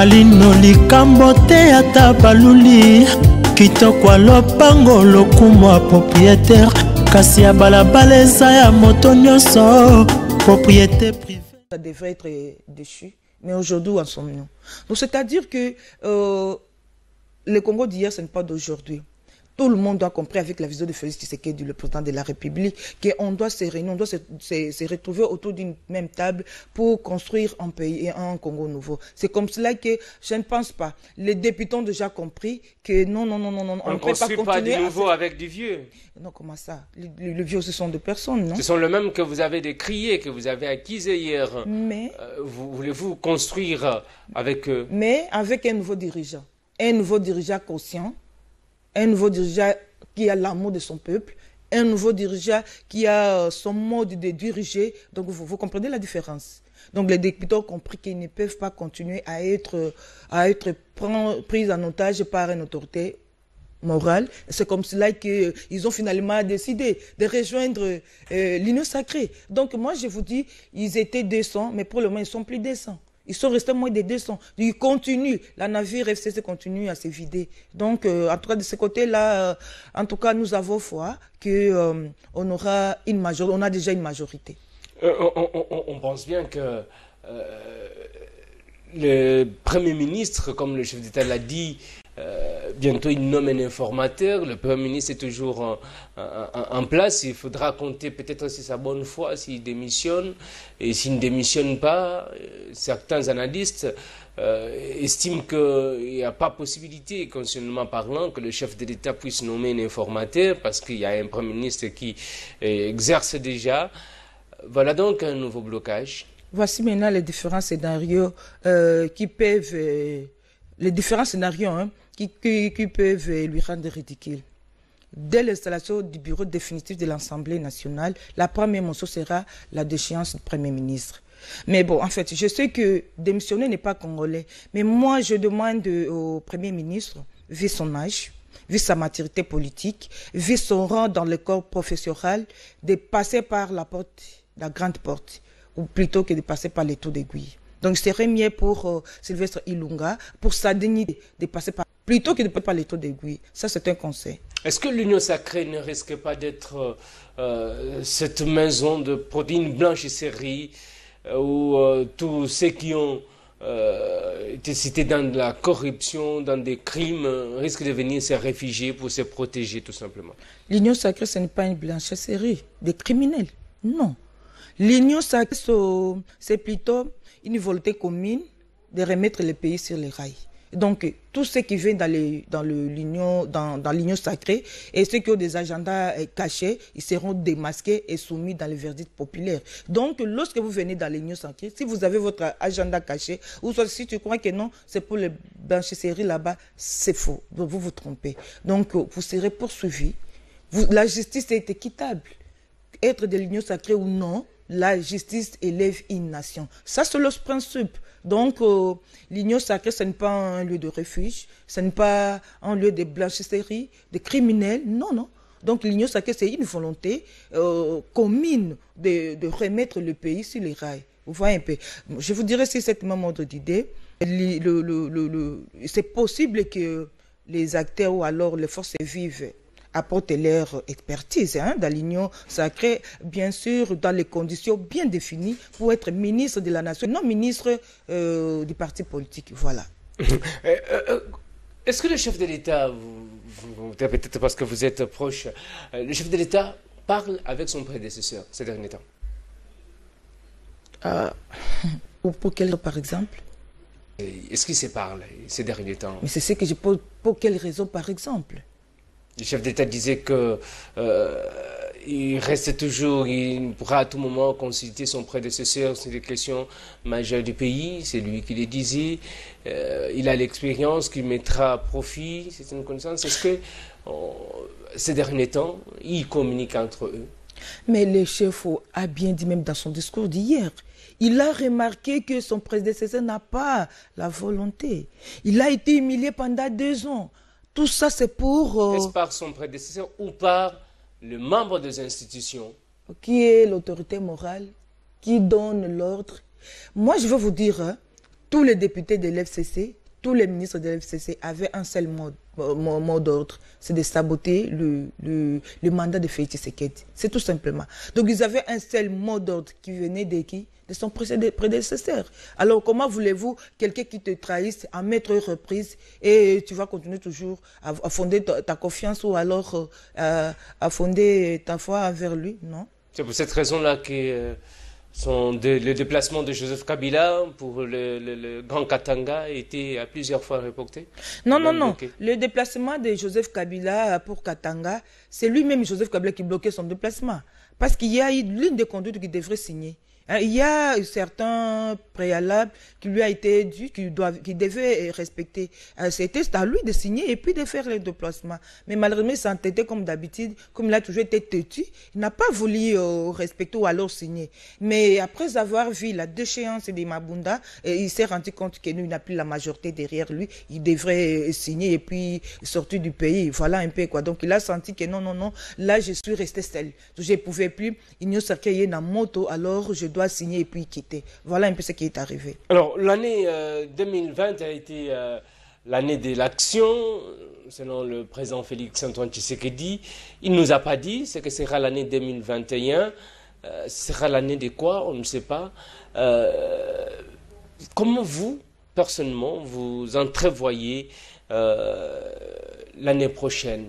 alino likambo te ata baluli kitoko lopango lokumu a propriétaire kasi ya balabala eza ya moto nyonso propriété privée. Ça devrait être déchu, mais aujourd'hui où en sommes-nous? Donc c'est-à-dire que le Congo d'hier, ce n'est pas d'aujourd'hui. Tout le monde doit comprendre avec la vision de Félix Tshisekedi, le président de la République, qu'on doit se réunir, on doit se retrouver autour d'une même table pour construire un pays et un Congo nouveau. C'est comme cela que je ne pense pas. Les députés ont déjà compris que non, on ne peut pas continuer. Pas du nouveau avec du vieux. Non, comment ça? Le vieux, ce sont deux personnes, non? Ce sont les mêmes que vous avez décriés, que vous avez accusés hier. Mais voulez-vous construire avec eux? Mais avec un nouveau dirigeant. Un nouveau dirigeant conscient. Un nouveau dirigeant qui a l'amour de son peuple, un nouveau dirigeant qui a son mode de diriger. Donc vous comprenez la différence. Donc les députés ont compris qu'ils ne peuvent pas continuer à être pris en otage par une autorité morale. C'est comme cela qu'ils ont finalement décidé de rejoindre l'Union sacrée. Donc moi je vous dis, ils étaient 200, mais pour le moment ils sont plus 200. Ils sont restés moins de 200. Ils continuent. La navire FCC continue à se vider. Donc, en tout cas, de ce côté-là, en tout cas, nous avons foi qu'on aura une majorité. On a déjà une majorité. On pense bien que le Premier ministre, comme le chef d'État l'a dit, bientôt il nomme un informateur. Le Premier ministre est toujours en place. Il faudra compter peut-être aussi sa bonne foi s'il démissionne. Et s'il ne démissionne pas, certains analystes estiment qu'il n'y a pas possibilité, constitutionnellement parlant, que le chef de l'État puisse nommer un informateur parce qu'il y a un Premier ministre qui exerce déjà. Voilà donc un nouveau blocage. Voici maintenant les différents scénarios qui peuvent... les différents scénarios qui peuvent lui rendre ridicule. Dès l'installation du bureau définitif de l'Assemblée nationale, la première mention sera la déchéance du Premier ministre. Mais bon, en fait, je sais que démissionner n'est pas congolais, mais moi je demande au Premier ministre, vu son âge, vu sa maturité politique, vu son rang dans le corps professionnel, de passer par la porte, la grande porte, ou plutôt que de passer par les trous d'aiguille. Donc, ce serait mieux pour Sylvestre Ilunga, pour sa dignité, de passer par, plutôt que de passer par les trous d'aiguille. Ça, c'est un conseil. Est-ce que l'Union sacrée ne risque pas d'être cette maison de protéines blanchisserie où tous ceux qui ont été cités dans la corruption, dans des crimes, risquent de venir se réfugier pour se protéger, tout simplement? L'Union sacrée, ce n'est pas une blanchisserie des criminels. Non. L'Union sacrée, c'est plutôt une volonté commune de remettre le pays sur les rails. Donc, tous ceux qui viennent dans l'Union sacrée et ceux qui ont des agendas cachés, ils seront démasqués et soumis dans le verdict populaire. Donc, lorsque vous venez dans l'Union sacrée, si vous avez votre agenda caché, ou soit si tu crois que non, c'est pour les blanchisseries là-bas, c'est faux. Donc, vous vous trompez. Donc, vous serez poursuivis. La justice est équitable. Être de l'Union sacrée ou non, la justice élève une nation. Ça, c'est le principe. Donc, l'Union sacrée, ce n'est pas un lieu de refuge, ce n'est pas un lieu de blanchisserie, de criminels, non. Donc, l'Union sacrée, c'est une volonté commune de remettre le pays sur les rails. Vous voyez un peu. Je vous dirais, si c'est même ordre d'idée, c'est possible que les acteurs ou alors les forces vives apportent leur expertise dans l'Union sacrée, bien sûr, dans les conditions bien définies pour être ministre de la nation, non ministre du parti politique. Voilà. Est-ce que le chef de l'État, peut-être parce que vous êtes proche, le chef de l'État parle avec son prédécesseur ces derniers temps? Pour quelle raison, par exemple? Est-ce qu'il se parle ces derniers temps? Mais c'est ce que je pose. Pour quelle raison, par exemple? Le chef d'État disait que il reste toujours, il pourra à tout moment consulter son prédécesseur sur les questions majeures du pays, c'est lui qui les disait, il a l'expérience qu'il mettra à profit, c'est une connaissance. Est-ce que ces derniers temps, ils communiquent entre eux? Mais le chef a bien dit même dans son discours d'hier, il a remarqué que son prédécesseur n'a pas la volonté. Il a été humilié pendant 2 ans. Tout ça, c'est pour... Est-ce par son prédécesseur ou par le membre des institutions? Qui est l'autorité morale, qui donne l'ordre. Moi, je veux vous dire, tous les députés de l'FCC, tous les ministres de l'FCC avaient un seul mot d'ordre, c'est de saboter le mandat de Félix Tshisekedi. C'est tout simplement. Donc ils avaient un seul mot d'ordre qui venait de qui? De son prédécesseur. Alors comment voulez-vous quelqu'un qui te trahisse à maintes reprises et tu vas continuer toujours à fonder ta confiance ou alors à fonder ta foi envers lui? Non. C'est pour cette raison-là que le déplacement de Joseph Kabila pour le Grand Katanga a été à plusieurs fois reporté? Non. Le déplacement de Joseph Kabila pour Katanga, c'est lui-même Joseph Kabila qui bloquait son déplacement. Parce qu'il y a l'une des conduites qu'il devrait signer. Il y a certains préalables qui lui a été dû, qu'il devait respecter. C'était à lui de signer et puis de faire le déplacement. Mais malheureusement, il s'entêtait comme d'habitude, comme il a toujours été têtu. Il n'a pas voulu respecter ou alors signer. Mais après avoir vu la déchéance de Mabunda, il s'est rendu compte qu'il n'a plus la majorité derrière lui. Il devrait signer et puis sortir du pays. Voilà un peu quoi. Donc il a senti que non, là je suis resté seul. Je ne pouvais plus. Il n'y a pas de moto, alors je dois signer et puis quitter. Voilà un peu ce qui est arrivé. Alors, l'année 2020 a été l'année de l'action, selon le président Félix Antoine Tshisekedi. Il ne nous a pas dit ce que sera l'année 2021. Ce sera l'année de quoi? On ne sait pas. Comment vous, personnellement, vous entrevoyez l'année prochaine?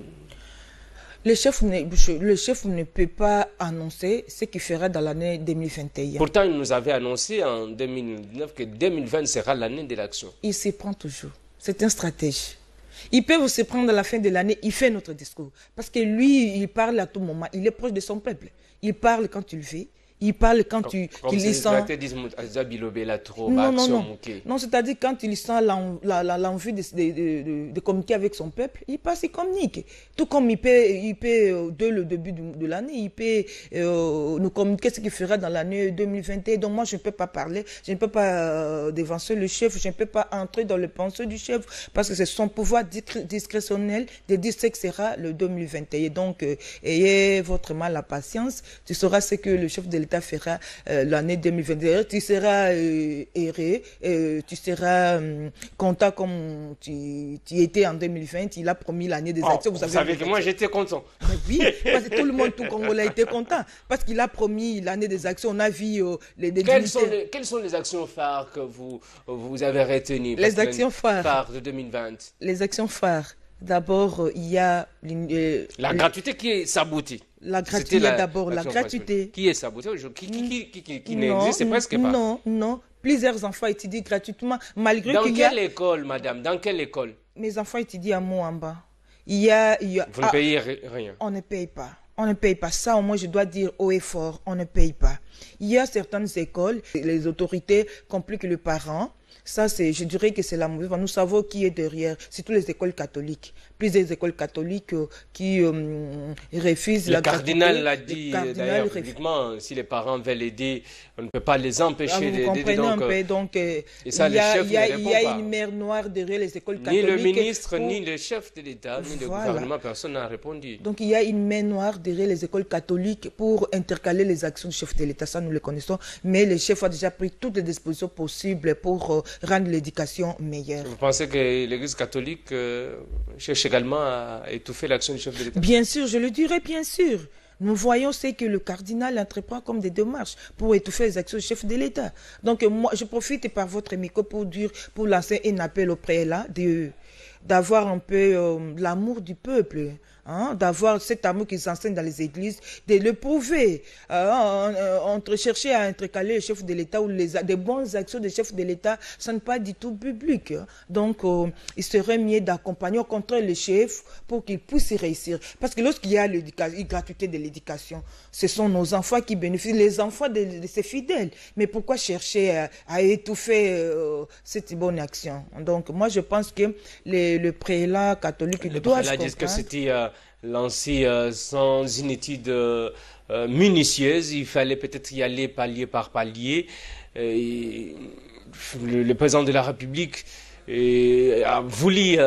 Le chef ne peut pas annoncer ce qu'il fera dans l'année 2021. Pourtant, il nous avait annoncé en 2019 que 2020 sera l'année de l'action. Il s'y prend toujours. C'est un stratège. Il peut se prendre à la fin de l'année, il fait notre discours. Parce que lui, il parle à tout moment. Il est proche de son peuple. Il parle quand il veut. Il parle quand il sent... Non, c'est-à-dire quand il sent l'envie de communiquer avec son peuple, il passe, il communique. Tout comme il peut dès le début de l'année, il peut nous communiquer ce qu'il fera dans l'année 2021. Donc moi, je ne peux pas parler, je ne peux pas dévancer le chef, je ne peux pas entrer dans le pensée du chef, parce que c'est son pouvoir discrétionnel de dire ce que sera le 2021. Donc, ayez votre mal la patience, tu sauras ce que le chef de l'État fera l'année 2021, tu seras erré, tu seras content comme tu étais en 2020, il a promis l'année des actions. Vous savez que moi j'étais content. Mais oui, parce que tout le monde, tout Congolais a été content, parce qu'il a promis l'année des actions, on a vu quelles sont les actions phares que vous avez retenues? Les actions phares de 2020. Les actions phares. D'abord, il y a... la gratuité qui est sabotée. La gratuité, d'abord, la gratuité. Qui est sabotée aujourd'hui, qui n'existe presque pas. Non. Plusieurs enfants étudient gratuitement, malgré qu'il y a... Dans quelle école, madame? Dans quelle école? Mes enfants étudient à Moamba. Vous ne payez rien? On ne paye pas. On ne paye pas ça, au moins je dois dire haut et fort, on ne paye pas. Il y a certaines écoles, les autorités compliquent les parents. Ça, je dirais que c'est la mauvaise. Nous savons qui est derrière, c'est toutes les écoles catholiques. Plusieurs écoles catholiques qui refusent la gratuité. Le cardinal l'a dit d'ailleurs publiquement, si les parents veulent aider, on ne peut pas les empêcher d'aider. Vous comprenez un peu, donc et ça, il y a une mer noire derrière les écoles catholiques. Ni le ministre, ni le chef de l'État, ni le gouvernement, personne n'a répondu. Donc il y a une mer noire derrière les écoles catholiques pour intercaler les actions du chef de l'État, ça nous le connaissons, mais le chef a déjà pris toutes les dispositions possibles pour rendre l'éducation meilleure. Vous pensez que l'Église catholique cherche également à étouffer l'action du chef de l'État? Bien sûr, je le dirais, bien sûr. Nous voyons ce que le cardinal entreprend comme des démarches pour étouffer les actions du chef de l'État. Donc moi, je profite par votre micro pour lancer un appel au prélat d'avoir un peu l'amour du peuple. D'avoir cet amour qu'ils enseignent dans les églises, de le prouver, chercher à intercaler le chef de l'État ou des bonnes actions des chefs de l'État, ça n'est pas du tout public. Donc, il serait mieux d'accompagner au contraire le chef pour qu'il puisse y réussir. Parce que lorsqu'il y a la gratuité de l'éducation, ce sont nos enfants qui bénéficient, les enfants de ces fidèles. Mais pourquoi chercher à étouffer cette bonne action? Donc, moi, je pense que le prélat catholique doit se comprendre. Que c'était lancé sans une étude minutieuse, il fallait peut-être y aller palier par palier. Le président de la République a voulu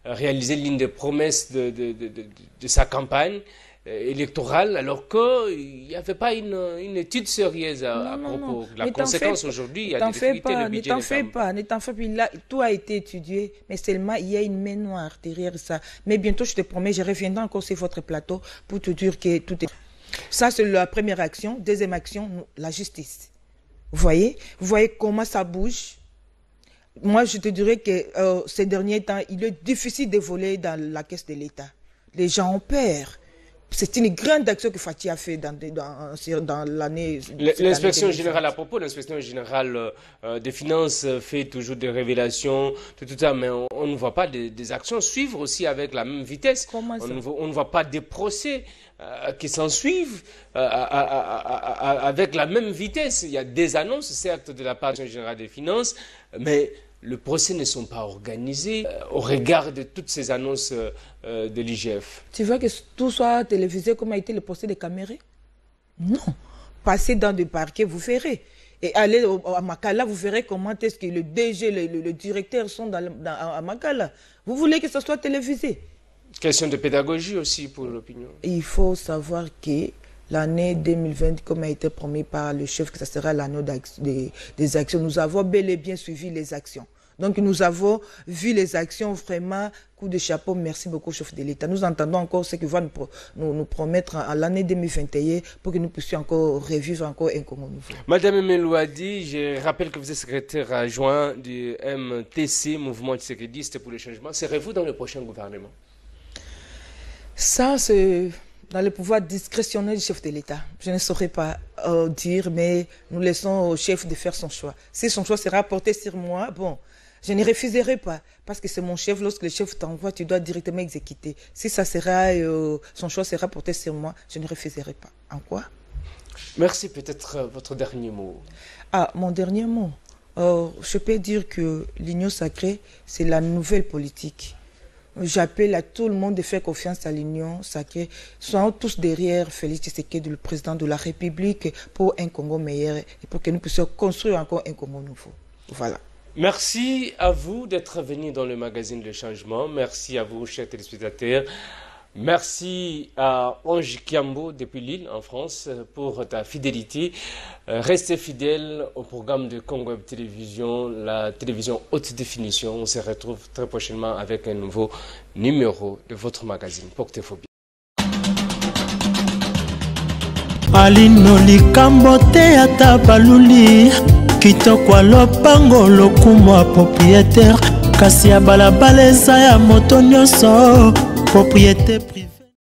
réaliser l'une des promesses de sa campagne. électorale, alors qu'il n'y avait pas une étude sérieuse à propos. La conséquence aujourd'hui, il y a des difficultés, le budget ne t'en fais pas, là, tout a été étudié, mais seulement il y a une main noire derrière ça. Mais bientôt, je te promets, je reviendrai encore sur votre plateau pour te dire que tout est... Ça, c'est la première action. Deuxième action, la justice. Vous voyez comment ça bouge. Moi, je te dirais que ces derniers temps, il est difficile de voler dans la caisse de l'État. Les gens ont peur. C'est une grande action que Fatih a fait dans l'année... L'inspection générale, à propos, l'inspection générale des finances fait toujours des révélations, tout ça, mais on ne voit pas des actions suivre aussi avec la même vitesse. Comment ça? On ne voit pas des procès qui s'en suivent avec la même vitesse. Il y a des annonces, certes, de la part de l'inspection générale des finances, mais... les procès ne sont pas organisés au regard de toutes ces annonces de l'IGF. Tu veux que tout soit télévisé comme a été le procès de Caméré? Non. Passez dans des parquets, vous verrez. Et allez à Makala, vous verrez comment est-ce que le DG, le directeur sont à Makala. Vous voulez que ce soit télévisé? Question de pédagogie aussi pour l'opinion. Il faut savoir que l'année 2020, comme a été promis par le chef, que ce sera l'année des actions, nous avons bel et bien suivi les actions. Donc nous avons vu les actions vraiment, coup de chapeau, merci beaucoup chef de l'État. Nous entendons encore ce qu'il va nous promettre à l'année 2021 pour que nous puissions encore revivre encore un Congo nouveau. Madame Melouadi, je rappelle que vous êtes secrétaire adjoint du MTC, Mouvement Tshisekedi pour le changement. Serez-vous dans le prochain gouvernement? Ça, c'est dans le pouvoir discrétionnaire du chef de l'État. Je ne saurais pas dire, mais nous laissons au chef de faire son choix. Si son choix sera porté sur moi, bon, je ne refuserai pas, parce que c'est mon chef. Lorsque le chef t'envoie, tu dois directement exécuter. Si ça sera, son choix sera porté sur moi, je ne refuserai pas. En quoi? Merci. Peut-être votre dernier mot. Ah, mon dernier mot. Je peux dire que l'Union sacrée, c'est la nouvelle politique. J'appelle à tout le monde de faire confiance à l'Union sacrée. Soyons tous derrière Félix Tshisekedi, le président de la République, pour un Congo meilleur et pour que nous puissions construire encore un Congo nouveau. Voilà. Merci à vous d'être venus dans le magazine Le Changement. Merci à vous, chers téléspectateurs. Merci à Ange Kiambo depuis Lille, en France, pour ta fidélité. Restez fidèles au programme de Congo Web Télévision, la télévision haute définition. On se retrouve très prochainement avec un nouveau numéro de votre magazine. Portez-vous bien. alino likambo te ata baluli kitoko lopango lokumu ya propriétaire kasi ya balabala eza ya moto nyonso propriété privée.